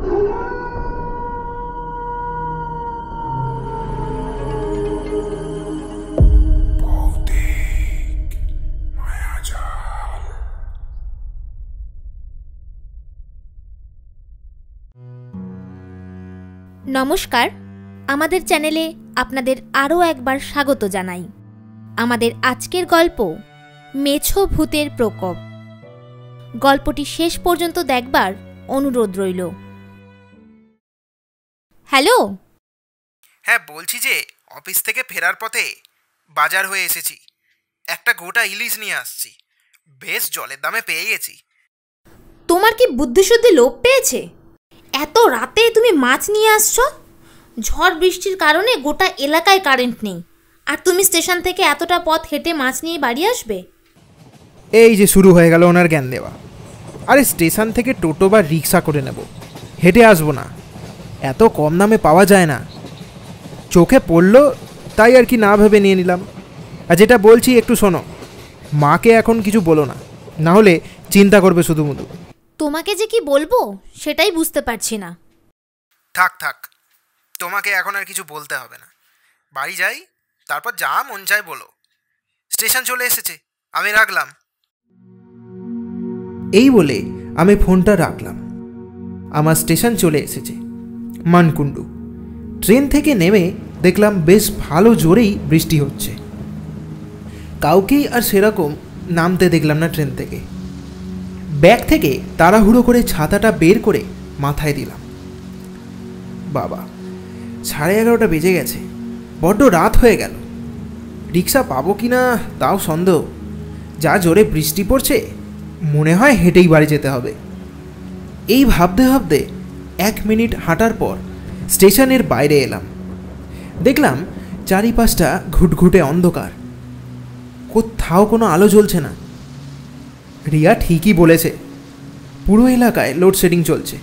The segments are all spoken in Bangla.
নমস্কার, আমাদের চ্যানেলে আপনাদের আরও একবার স্বাগত জানাই। আমাদের আজকের গল্প মেছো ভূতের প্রকোপ। গল্পটি শেষ পর্যন্ত দেখবার অনুরোধ রইল। হ্যালো। হ্যাঁ, বলছি যে অফিস থেকে ফেরার পথে বাজার হয়ে এসেছি, একটা গোটা ইলিশ নিয়ে আসছি। বেশ জলের দামে পেয়ে গেছি। তোমার কি বুদ্ধিশুদ্ধি লোপ পেয়েছে? এত রাতে তুমি মাছ নিয়ে আসছো? ঝড় বৃষ্টির কারণে গোটা এলাকায় কারেন্ট নেই, আর তুমি স্টেশন থেকে এতটা পথ হেঁটে মাছ নিয়ে বাড়ি আসবে? এই যে শুরু হয়ে গেল ওনার জ্ঞান দেওয়া। আরে স্টেশন থেকে টোটো বা রিক্সা করে নেব, হেঁটে আসবো না। এত কম দামে পাওয়া যায় না। চোখে পড়লো তাই আর কি না ভেবে নিয়ে নিলাম। আর যেটা বলছি একটু শোনো, মাকে এখন কিছু বলো না, না হলে চিন্তা করবে শুধু মুধু। তোমাকে যে কি বলবো সেটাই বুঝতে পারছি না। থাক থাক, তোমাকে এখন আর কিছু বলতে হবে না। বাড়ি যাই, তারপর যা মন চায় বলো। স্টেশন চলে এসেছে, আমি রাখলাম। এই বলে আমি ফোনটা রাখলাম। আমার স্টেশন চলে এসেছে, মানকুণ্ডু। ট্রেন থেকে নেমে দেখলাম বেশ ভালো জোরেই বৃষ্টি হচ্ছে। কাউকেই আর সেরকম নামতে দেখলাম না ট্রেন থেকে। ব্যাগ থেকে তাড়াহুড়ো করে ছাতাটা বের করে মাথায় দিলাম। বাবা, 11:30 বেজে গেছে, বড্ড রাত হয়ে গেল। রিক্সা পাবো কি না তাও সন্দেহ। যা জোরে বৃষ্টি পড়ছে, মনে হয় হেঁটেই বাড়ি যেতে হবে। এই ভাবতে ভাবতে 1 মিনিট হাঁটার পর স্টেশনের বাইরে এলাম। দেখলাম চারিপাশটা ঘুটঘুটে অন্ধকার, কোথাও কোনো আলো জ্বলছে না। রিয়া ঠিকই বলেছে, পুরো এলাকায় লোডশেডিং চলছে।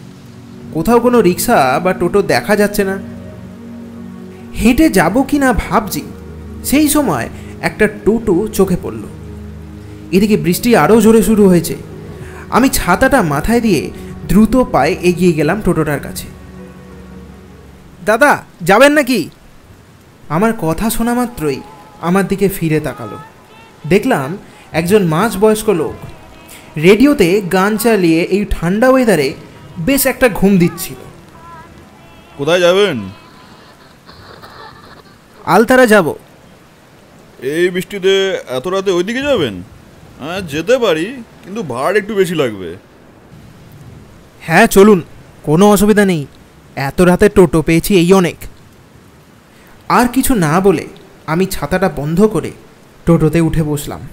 কোথাও কোনো রিক্সা বা টোটো দেখা যাচ্ছে না। হেঁটে যাব কি না ভাবছি, সেই সময় একটা টোটো চোখে পড়ল। এদিকে বৃষ্টি আরও জোরে শুরু হয়েছে। আমি ছাতাটা মাথায় দিয়ে দ্রুত পায়ে এগিয়ে গেলাম টোটোটার কাছে। দাদা, যাবেন নাকি? আমার কথা শোনা মাত্রই আমার দিকে ফিরে তাকালো। দেখলাম একজন মাঝবয়স্ক লোক রেডিওতে গান চালিয়ে এই ঠান্ডা ওয়েদারে বেশ একটা ঘুম দিচ্ছিল। কোথায় যাবেন? আলতারা যাব। এই বৃষ্টিতে এত রাতে ওইদিকে যাবেন? হ্যাঁ, যেতে পারি, কিন্তু ভাড়া একটু বেশি লাগবে। হ্যাঁ চলুন, কোনো অসুবিধা নেই। এত রাতে টোটো পেয়েছি এই অনেক। আর কিছু না বলে আমি ছাতাটা বন্ধ করে টোটোতে উঠে বসলাম।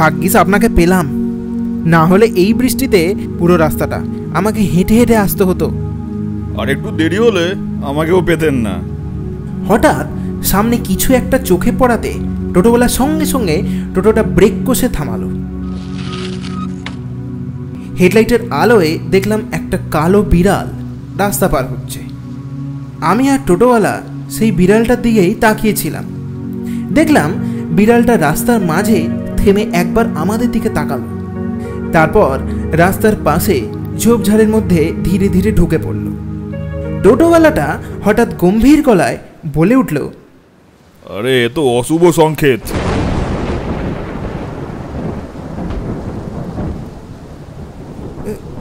ভাগ্যিস আপনাকে পেলাম, না হলে এই বৃষ্টিতে পুরো রাস্তাটা আমাকে হেঁটে হেঁটে আসতে হতো। আর একটু দেরি হলে আমাকেও পেতেন না। হঠাৎ সামনে কিছু একটা চোখে পড়াতে টোটোওয়ালার সঙ্গে সঙ্গে টোটোটা ব্রেক কষে থামালো। হেডলাইটের আলোয় দেখলাম একটা কালো বিড়াল রাস্তা পার হচ্ছে। আমি আর টোটোওয়ালা সেই বিড়ালটার দিকেই তাকিয়েছিলাম। দেখলাম বিড়ালটা রাস্তার মাঝে থেমে একবার আমাদের দিকে তাকালো, তারপর রাস্তার পাশে ঝোপঝাড়ের মধ্যে ধীরে ধীরে ঢুকে পড়ল। টোটোওয়ালাটা হঠাৎ গম্ভীর গলায় বলে উঠল, আরে এ তো অশুভ সংকেত।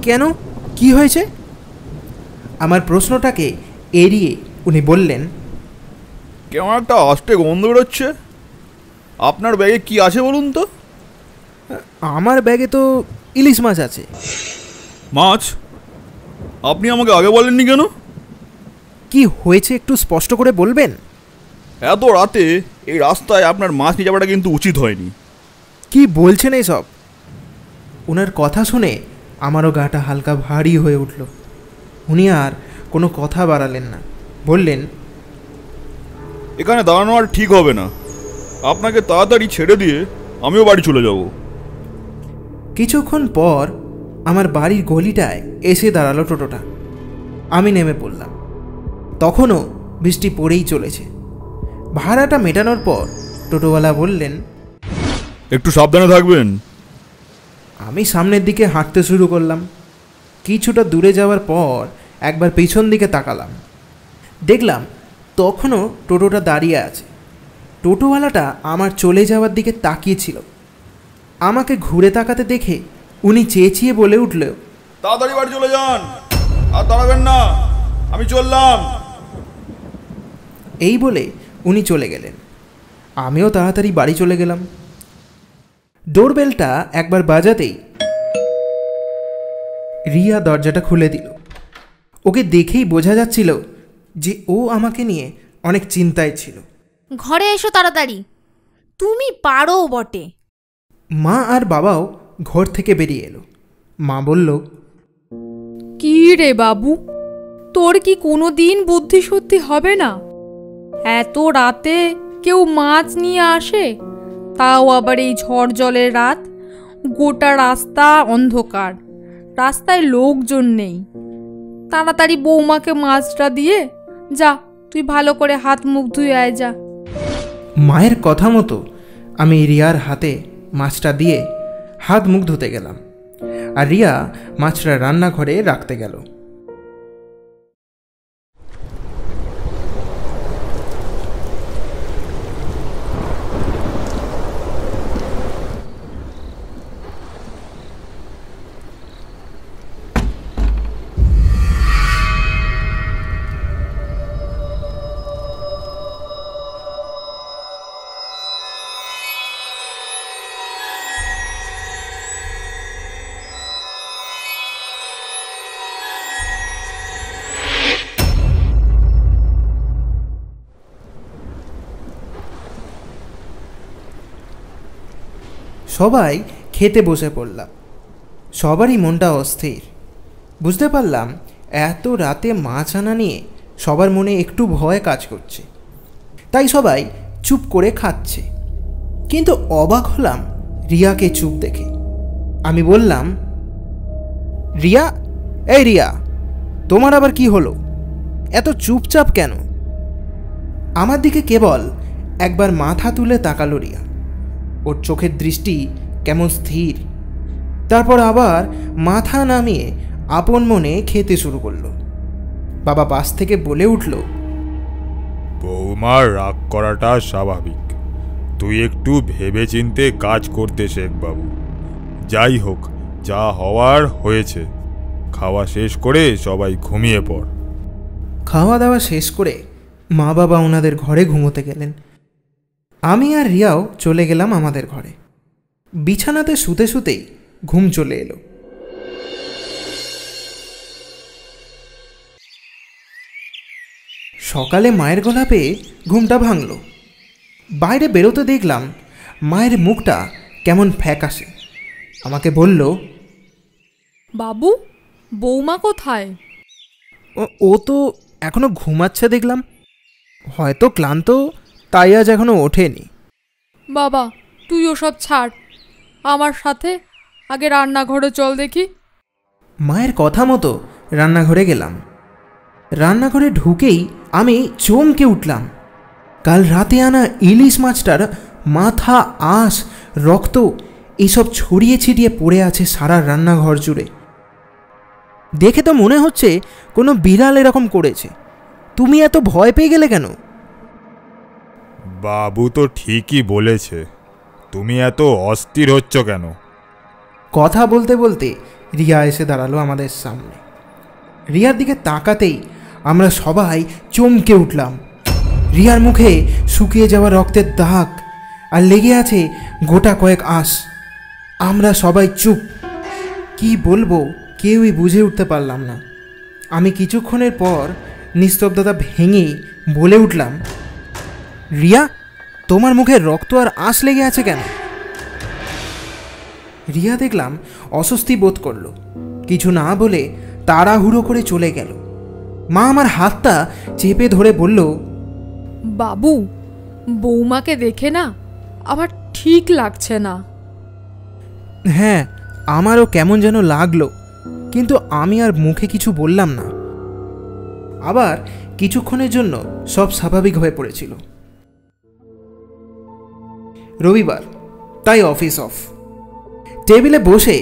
কেন, কি হয়েছে? আমার প্রশ্নটাকে এড়িয়ে উনি বললেন, কেমন একটা আস্তে গন্ধ বেরোচ্ছে। আপনার ব্যাগে কি আছে বলুন তো? আমার ব্যাগে তো ইলিশ মাছ আছে। মাছ? আপনি আমাকে আগে বলেননি কেন? কি হয়েছে একটু স্পষ্ট করে বলবেন? এত রাতে এই রাস্তায় আপনার মাছ নিয়ে যাওয়াটা কিন্তু উচিত হয়নি। কি বলছেন এইসব? ওনার কথা শুনে আমারও গাটা হালকা ভারী হয়ে উঠল। উনি আর কোনো কথা বাড়ালেন না, বললেন, এখানে দাঁড়ানো আর ঠিক হবে না, আপনাকে তাড়াতাড়ি ছেড়ে দিয়ে আমিও বাড়ি চলে যাব। কিছুক্ষণ পর আমার বাড়ির গলিটায় এসে দাঁড়ালো টোটোটা। আমি নেমে পড়লাম। তখনও বৃষ্টি পড়েই চলেছে। ভাড়াটা মেটানোর পর টোটোওয়ালা বললেন, একটু সাবধানে থাকবেন। আমি সামনের দিকে হাঁটতে শুরু করলাম। কিছুটা দূরে যাওয়ার পর একবার পিছন দিকে তাকালাম। দেখলাম তখনও টোটোটা দাঁড়িয়ে আছে। টোটোওয়ালাটা আমার চলে যাওয়ার দিকে তাকিয়েছিল। আমাকে ঘুরে তাকাতে দেখে উনি চেঁচিয়ে বলে উঠল, তাড়াতাড়ি বাড়ি চলে যান, আর দাঁড়াবেন না, আমি চললাম। এই বলে উনি চলে গেলেন। আমিও তাড়াতাড়ি বাড়ি চলে গেলাম। ডোরবেলটা একবার বাজাতেই রিয়া দরজাটা খুলে দিল। ওকে দেখেই বোঝা যাচ্ছিল যে ও আমাকে নিয়ে অনেক চিন্তায় ছিল। ঘরে এসো তাড়াতাড়ি, তুমি পারো বটে। মা আর বাবাও ঘর থেকে বেরিয়ে এলো। মা বলল, কি রে বাবু, তোর কি কোনো দিন বুদ্ধি শুদ্ধি হবে না? এত রাতে কেউ মাছ নিয়ে আসে, তাও আবার এই ঝড় জলের রাত। গোটা রাস্তা অন্ধকার, রাস্তায় লোকজন নেই। তাড়াতাড়ি বৌমাকে মাছটা দিয়ে যা, তুই ভালো করে হাত মুখ ধুয়ে আয় যা। মায়ের কথা মতো আমি রিয়ার হাতে মাছটা দিয়ে হাত মুখ ধুতে গেলাম, আর রিয়া মাছটা রান্নাঘরে রাখতে গেল। সবাই খেতে বসে পড়লাম। সবারই মনটা অস্থির। বুঝতে পারলাম এত রাতে মাছ আনা নিয়ে সবার মনে একটু ভয় কাজ করছে, তাই সবাই চুপ করে খাচ্ছে। কিন্তু অবাক হলাম রিয়াকে চুপ দেখে। আমি বললাম, রিয়া, এই রিয়া, তোমার আবার কি হলো? এত চুপচাপ কেন? আমার দিকে কেবল একবার মাথা তুলে তাকালো রিয়া। ওর চোখের দৃষ্টি কেমন স্থির। তারপর আবার মাথা নামিয়ে আপন মনে খেতে শুরু করলো। বাবা পাশ থেকে বলে উঠল, বৌমার রাগ করাটা স্বাভাবিক, তুই একটু ভেবে চিন্তে কাজ করতে শেখ বাবু। যাই হোক, যা হওয়ার হয়েছে। খাওয়া শেষ করে সবাই ঘুমিয়ে পড়। খাওয়া দাওয়া শেষ করে মা বাবা ওনাদের ঘরে ঘুমোতে গেলেন। আমি আর রিয়াও চলে গেলাম আমাদের ঘরে। বিছানাতে শুতে শুতেই ঘুম চলে এলো। সকালে মায়ের গলা পেয়ে ঘুমটা ভাঙল। বাইরে বেরোতে দেখলাম মায়ের মুখটা কেমন ফ্যাকাশে। আমাকে বলল, বাবু, বৌমা কোথায়? ও তো এখনো ঘুমাচ্ছে দেখলাম, হয়তো ক্লান্ত, তাই আজ এখনো ওঠেনি। বাবা, তুই ওসব ছাড়, আমার সাথে আগে রান্নাঘরে চল দেখি। মায়ের কথা মতো রান্নাঘরে গেলাম। রান্নাঘরে ঢুকেই আমি চমকে উঠলাম। কাল রাতে আনা ইলিশ মাছটার মাথা, আঁশ, রক্ত এসব ছড়িয়ে ছিটিয়ে পড়ে আছে সারা রান্নাঘর জুড়ে। দেখে তো মনে হচ্ছে কোনো বিড়াল এরকম করেছে। তুমি এত ভয় পেয়ে গেলে কেন? বাবু তো ঠিকই বলেছে, তুমি এত অস্থির হচ্ছ কেন? কথা বলতে বলতে রিয়া এসে দাঁড়ালো আমাদের সামনে। রিয়ার দিকে তাকাতেই আমরা সবাই চমকে উঠলাম। রিয়ার মুখে শুকিয়ে যাওয়া রক্তের দাগ আর লেগে আছে গোটা কয়েক আঁশ। আমরা সবাই চুপ। কি বলবো কেউই বুঝে উঠতে পারলাম না। আমি কিছুক্ষণের পর নিস্তব্ধতা ভেঙে বলে উঠলাম, রিয়া, তোমার মুখে রক্ত আর আঁশ লেগে আছে কেন? রিয়া দেখলাম অস্বস্তি বোধ করলো। কিছু না বলে তাড়াহুড়ো করে চলে গেল। মা আমার হাতটা চেপে ধরে বলল, বাবু, বৌমাকে দেখে না আমার ঠিক লাগছে না। হ্যাঁ, আমারও কেমন যেন লাগলো, কিন্তু আমি আর মুখে কিছু বললাম না। আবার কিছুক্ষণের জন্য সব স্বাভাবিক হয়ে পড়েছিল। রবিবার, তাই অফিস অফ। টেবিলে বসে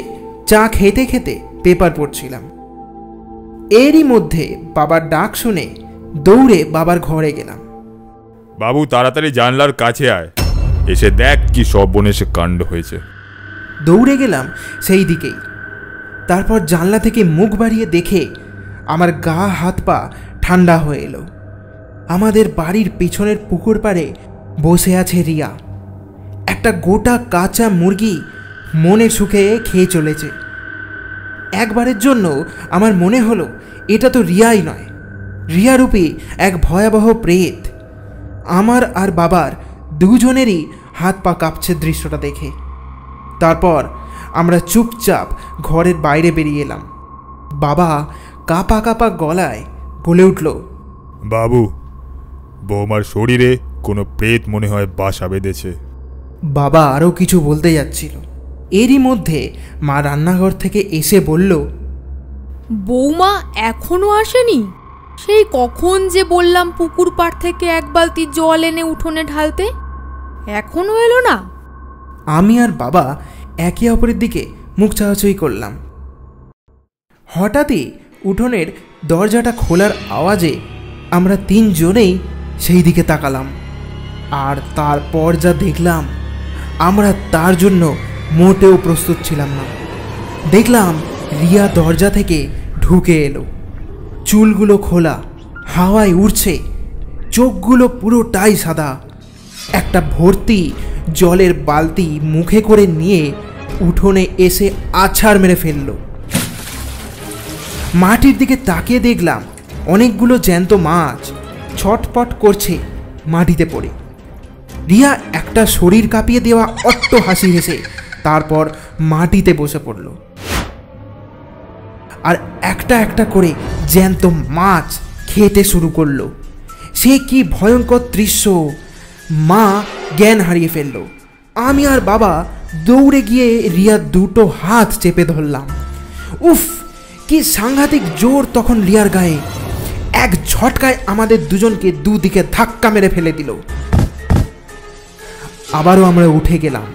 চা খেতে খেতে পেপার পড়ছিলাম। এরই মধ্যে বাবার ডাক শুনে দৌড়ে বাবার ঘরে গেলাম। বাবু, তাড়াতাড়ি জানলার কাছে আয়, এসে দেখ কি সর্বনেশে কাণ্ড হয়েছে। দৌড়ে গেলাম সেই দিকেই। তারপর জানলা থেকে মুখ বাড়িয়ে দেখে আমার গা হাত পা ঠান্ডা হয়ে এলো। আমাদের বাড়ির পিছনের পুকুর পাড়ে বসে আছে রিয়া। একটা গোটা কাঁচা মুরগি মনে সুখে খেয়ে চলেছে। একবারের জন্য আমার মনে হলো এটা তো রিয়াই নয়, রিয়ারূপী এক ভয়াবহ প্রেত। আমার আর বাবার দুজনেরই হাত পা কাঁপছে দৃশ্যটা দেখে। তারপর আমরা চুপচাপ ঘরের বাইরে বেরিয়ে এলাম। বাবা কাঁপা কাঁপা গলায় বলে উঠল, বাবু, বৌমার শরীরে কোনো প্রেত মনে হয় বাসা বেঁধেছে। বাবা আরও কিছু বলতে যাচ্ছিল, এরই মধ্যে মা রান্নাঘর থেকে এসে বলল, বৌমা এখনো আসেনি? সেই কখন যে বললাম পুকুর পাড় থেকে এক বালতি জল এনে উঠোনে ঢালতে, এখনো এলো না। আমি আর বাবা একে অপরের দিকে মুখ চাওয়াচাই করলাম। হঠাৎই উঠোনের দরজাটা খোলার আওয়াজে আমরা তিনজনেই সেই দিকে তাকালাম। আর তারপর যা দেখলাম, আমরা তার জন্য মোটেও প্রস্তুত ছিলাম না। দেখলাম রিয়া দরজা থেকে ঢুকে এলো। চুলগুলো খোলা, হাওয়ায় উড়ছে, চোখগুলো পুরোটাই সাদা। একটা ভর্তি জলের বালতি মুখে করে নিয়ে উঠোনে এসে আছাড় মেরে ফেলল। মাটির দিকে তাকিয়ে দেখলাম অনেকগুলো জ্যান্ত মাছ ছটপট করছে মাটিতে পড়ে। রিয়া একটা শরীর কাঁপিয়ে দেওয়া অট্ট হাসি হেসে তারপর মাটিতে বসে পড়ল। আর একটা একটা করে জ্যান্ত মাছ খেতে শুরু করলো। সে কি ভয়ঙ্কর দৃশ্য! মা জ্ঞান হারিয়ে ফেলল। আমি আর বাবা দৌড়ে গিয়ে রিয়ার দুটো হাত চেপে ধরলাম। উফ, কি সাংঘাতিক জোর তখন রিয়ার গায়ে! এক ঝটকায় আমাদের দুজনকে দুদিকে ধাক্কা মেরে ফেলে দিল। আবারও আমরা উঠে গেলাম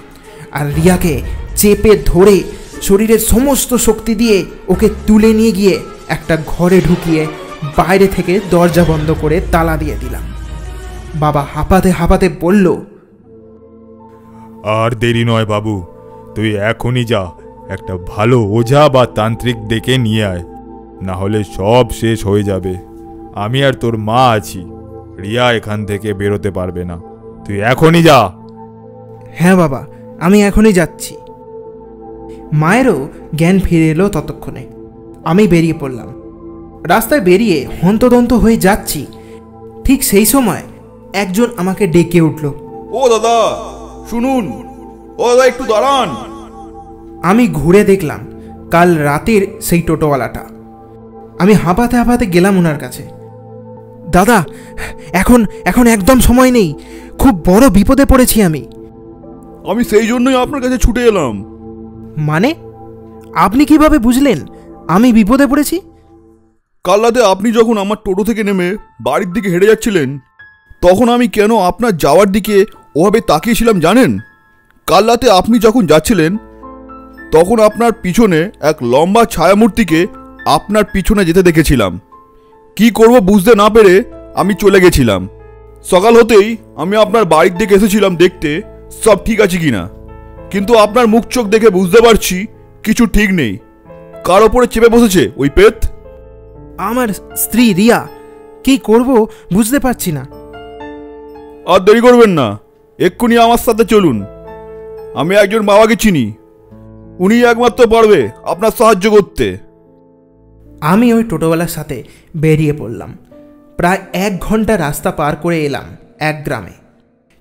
আর রিয়াকে চেপে ধরে শরীরের সমস্ত শক্তি দিয়ে ওকে তুলে নিয়ে গিয়ে একটা ঘরে ঢুকিয়ে বাইরে থেকে দরজা বন্ধ করে তালা দিয়ে দিলাম। বাবা হাঁপাতে হাঁপাতে বলল, আর দেরি নয় বাবু, তুই এখনই যা, একটা ভালো ওঝা বা তান্ত্রিক ডেকে নিয়ে আয়, না হলে সব শেষ হয়ে যাবে। আমি আর তোর মা আছি, রিয়া এখান থেকে বেরোতে পারবে না, তুই এখনই যা। হ্যাঁ বাবা, আমি এখনই যাচ্ছি। মায়েরও জ্ঞান ফিরে এলো ততক্ষণে। আমি বেরিয়ে পড়লাম। রাস্তায় বেরিয়ে হন্তদন্ত হয়ে যাচ্ছি, ঠিক সেই সময় একজন আমাকে ডেকে উঠল, ও দাদা শুনুন, ও দাদা একটু দাঁড়ান। আমি ঘুরে দেখলাম কাল রাতের সেই টোটোওয়ালাটা। আমি হাঁপাতে হাঁপাতে গেলাম ওনার কাছে। দাদা, এখন একদম সময় নেই, খুব বড় বিপদে পড়েছি আমি। আমি সেই জন্যই আপনার কাছে ছুটে এলাম। মানে, আপনি কিভাবে বুঝলেন আমি বিপদে পড়েছি? কাল রাতে আপনি যখন আমার টোটো থেকে নেমে বাড়ির দিকে হেঁটে যাচ্ছিলেন, তখন আমি কেন আপনার যাওয়ার দিকে ওভাবে তাকিয়েছিলাম জানেন? কাল রাতে আপনি যখন যাচ্ছিলেন, তখন আপনার পিছনে এক লম্বা ছায়ামূর্তিকে আপনার পিছনে যেতে দেখেছিলাম। কি করব বুঝতে না পেরে আমি চলে গেছিলাম। সকাল হতেই আমি আপনার বাড়ির দিকে এসেছিলাম দেখতে সব ঠিক আছে কিনা, কিন্তু আপনার মুখ চোখ দেখে বুঝতে পারছি কিছু ঠিক নেই। কার ওপরে চেপে বসেছে ওই পেত? আমার স্ত্রী রিয়া। কি করব বুঝতে পারছি না। আর দেরি করবেন না, এক্ষুনি আমার সাথে চলুন। আমি একজন বাবাকে চিনি, উনি একমাত্র পারবে আপনার সাহায্য করতে। আমি ওই টোটোওয়ালার সাথে বেরিয়ে পড়লাম। প্রায় 1 ঘন্টা রাস্তা পার করে এলাম এক গ্রামে।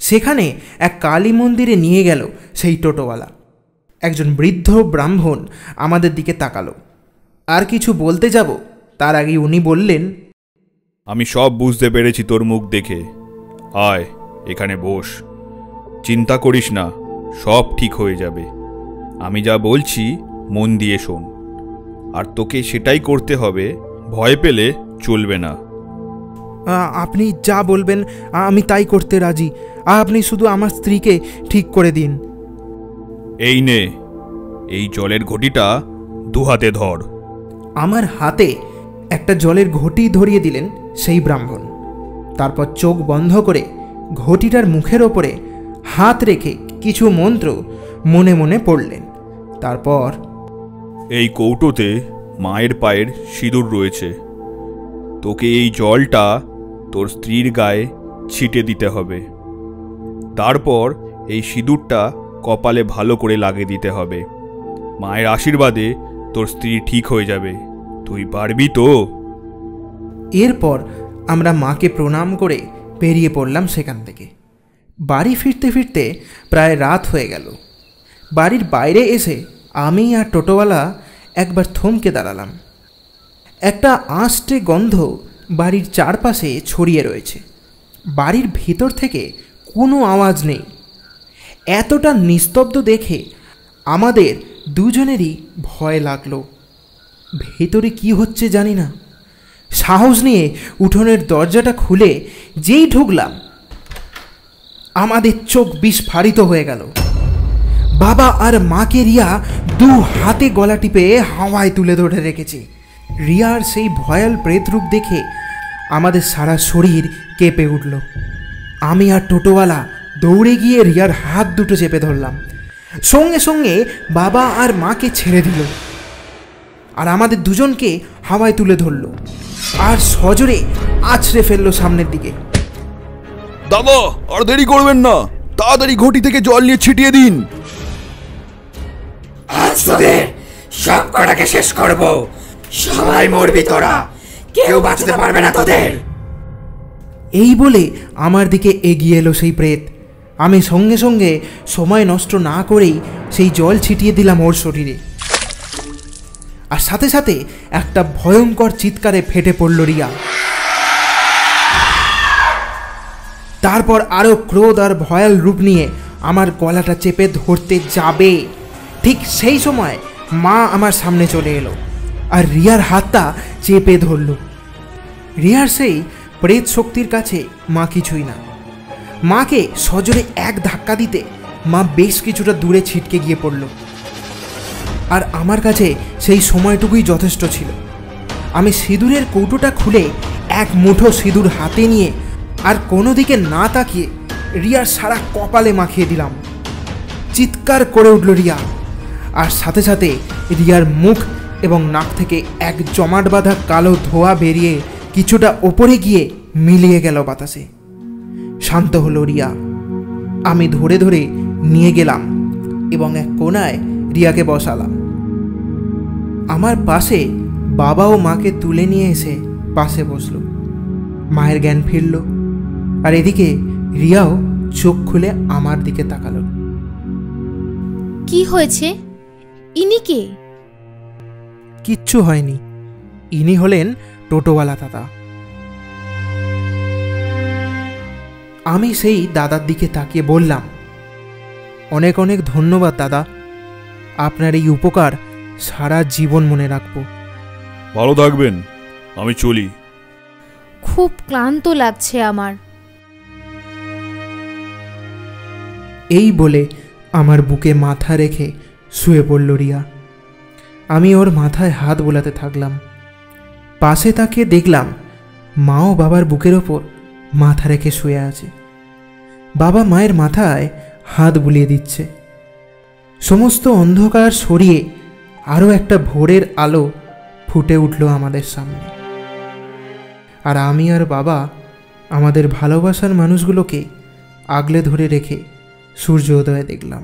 সেখানে এক কালী মন্দিরে নিয়ে গেল সেই টোটোওয়ালা। একজন বৃদ্ধ ব্রাহ্মণ আমাদের দিকে তাকালো আর কিছু বলতে যাব তার আগে উনি বললেন, আমি সব বুঝতে পেরেছি তোর মুখ দেখে। আয় এখানে বস, চিন্তা করিস না, সব ঠিক হয়ে যাবে। আমি যা বলছি মন দিয়ে শোন, আর তোকে সেটাই করতে হবে, ভয় পেলে চলবে না। আপনি যা বলবেন আমি তাই করতে রাজি। আপনি শুধু আমার স্ত্রীকে ঠিক করে দিন। এই নে, এই জলের ঘটিটা দুহাতে ধর। আমার হাতে একটা জলের ঘটি ধরিয়ে দিলেন সেই ব্রাহ্মণ। তারপর চোখ বন্ধ করে ঘটিটার মুখের ওপরে হাত রেখে কিছু মন্ত্র মনে মনে পড়লেন। তারপর, এই কৌটোতে মায়ের পায়ের সিঁদুর রয়েছে, তোকে এই জলটা তোর স্ত্রীর গায়ে ছিটে দিতে হবে। তারপর এই সিঁদুরটা কপালে ভালো করে লাগিয়ে দিতে হবে। মায়ের আশীর্বাদে তোর স্ত্রী ঠিক হয়ে যাবে। তুই পারবি তো? এরপর আমরা মাকে প্রণাম করে বেরিয়ে পড়লাম সেখান থেকে। বাড়ি ফিরতে ফিরতে প্রায় রাত হয়ে গেল। বাড়ির বাইরে এসে আমি আর টোটোওয়ালা একবার থমকে দাঁড়ালাম। একটা আঁশটে গন্ধ বাড়ির চারপাশে ছড়িয়ে রয়েছে। বাড়ির ভিতর থেকে কোনো আওয়াজ নেই। এতটা নিস্তব্ধ দেখে আমাদের দুজনেরই ভয় লাগলো। ভেতরে কি হচ্ছে জানি না। সাহস নিয়ে উঠোনের দরজাটা খুলে যেই ঢুকলাম, আমাদের চোখ বিস্ফারিত হয়ে গেল। বাবা আর মাকে রিয়া দু হাতে গলা টিপে হাওয়ায় তুলে ধরে রেখেছে। রিয়ার সেই ভয়াল প্রেতরূপ দেখে আমাদের সারা শরীর কেঁপে উঠল। আমি আর টোটোওয়ালা দৌড়ে গিয়ে রিয়ার হাত দুটো চেপে ধরলাম। সঙ্গে সঙ্গে বাবা আর মাকে ছেড়ে দিল, আর আমাদের দুজনকে হাওয়ায় তুলে ধরল আর সজোরে আছড়ে ফেললো সামনের দিকে। দাদা, আর দেরি করবেন না, তাড়াতাড়ি ঘটি থেকে জল নিয়ে ছিটিয়ে দিন। আজ তোদের সব কটাকে শেষ করব। সবাই মরবি তোরা, কেউ বাঁচতে পারবে না তোদের। এই বলে আমার দিকে এগিয়ে এলো সেই প্রেত। আমি সঙ্গে সঙ্গে সময় নষ্ট না করেই সেই জল ছিটিয়ে দিলাম ওর শরীরে। আর সাথে সাথে একটা ভয়ঙ্কর চিৎকারে ফেটে পড়ল রিয়া। তারপর আরও ক্রোধ আর ভয়াল রূপ নিয়ে আমার গলাটা চেপে ধরতে যাবে। ঠিক সেই সময় মা আমার সামনে চলে এলো আর রিয়ার হাতটা চেপে ধরল। রিয়ার সেই প্রেত শক্তির কাছে মা কিছুই না। মাকে সজোরে এক ধাক্কা দিতে মা বেশ কিছুটা দূরে ছিটকে গিয়ে পড়ল। আর আমার কাছে সেই সময়টুকুই যথেষ্ট ছিল। আমি সিঁদুরের কৌটোটা খুলে এক মুঠো সিঁদুর হাতে নিয়ে আর কোনো দিকে না তাকিয়ে রিয়ার সারা কপালে মাখিয়ে দিলাম। চিৎকার করে উঠল রিয়া, আর সাথে সাথে রিয়ার মুখ এবং নাক থেকে এক জমাট বাঁধা কালো ধোঁয়া বেরিয়ে কিছুটা ওপরে গিয়ে মিলিয়ে গেল বাতাসে। শান্ত হলো রিয়া। আমি ধরে ধরে নিয়ে গেলাম এবং এক কোণায় রিয়াকে বসালাম। আমার পাশে বাবা ও মাকে তুলে নিয়ে এসে পাশে বসলো। মায়ের জ্ঞান ফিরল, আর এদিকে রিয়াও চোখ খুলে আমার দিকে তাকালো। কি হয়েছে? ইনি কে? কিচ্ছু হয়নি। ইনি হলেন টোটোওয়ালা দাদা। আমি সেই দাদার দিকে তাকিয়ে বললাম, অনেক অনেক ধন্যবাদ দাদা, আপনার এই উপকার সারা জীবন মনে রাখব। ভালো থাকবেন, আমি চলি। খুব ক্লান্ত লাগছে আমার। এই বলে আমার বুকে মাথা রেখে শুয়ে পড়ল রিয়া। আমি ওর মাথায় হাত বোলাতে থাকলাম। পাশে তাকিয়ে দেখলাম মাও বাবার বুকের ওপর মাথা রেখে শুয়ে আছে। বাবা মায়ের মাথায় হাত বুলিয়ে দিচ্ছে। সমস্ত অন্ধকার সরিয়ে আরও একটা ভোরের আলো ফুটে উঠল আমাদের সামনে। আর আমি আর বাবা আমাদের ভালোবাসার মানুষগুলোকে আগলে ধরে রেখে সূর্য উদয় দেখলাম।